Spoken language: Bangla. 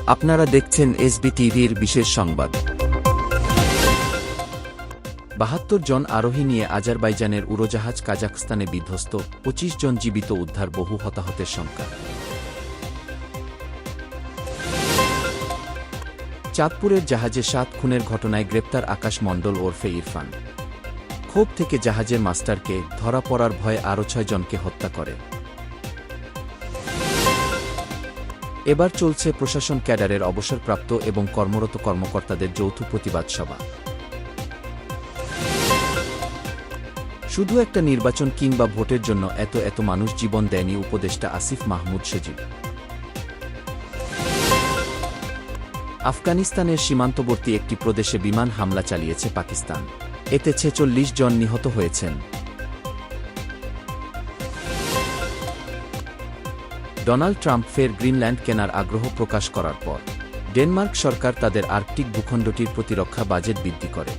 আপনারা দেখছেন এসবি টিভির বিশেষ সংবাদ। ৭২ জন আরোহী নিয়ে আজারবাইজানের উড়োজাহাজ কাজাখস্তানে বিধ্বস্ত, ২৫ জন জীবিত উদ্ধার, বহু হতাহতের শঙ্কা। চাঁদপুরের জাহাজে ৭ খুনের ঘটনায় গ্রেপ্তার আকাশ মণ্ডল ওরফে ইরফান। ক্ষোভ থেকে জাহাজের মাস্টারকে ধরা পড়ার ভয়ে আরও ৬ জনকে হত্যা করে। এবার চলছে প্রশাসন ক্যাডারের অবসরপ্রাপ্ত এবং কর্মরত কর্মকর্তাদের যৌথ প্রতিবাদ সভা। শুধু একটা নির্বাচন কিংবা ভোটের জন্য এত মানুষ জীবন দেয়নি উপদেষ্টা আসিফ মাহমুদ সজীব। আফগানিস্তানের সীমান্তবর্তী একটি প্রদেশে বিমান হামলা চালিয়েছে পাকিস্তান, এতে ৪৬ জন নিহত হয়েছেন। ডোনাল্ড ট্রাম্প ফের গ্রিনল্যান্ড কেনার আগ্রহ প্রকাশ করার পর ডেনমার্ক সরকার তাদের আর্কটিক ভূখণ্ডটির প্রতিরক্ষা বাজেট বৃদ্ধি করে।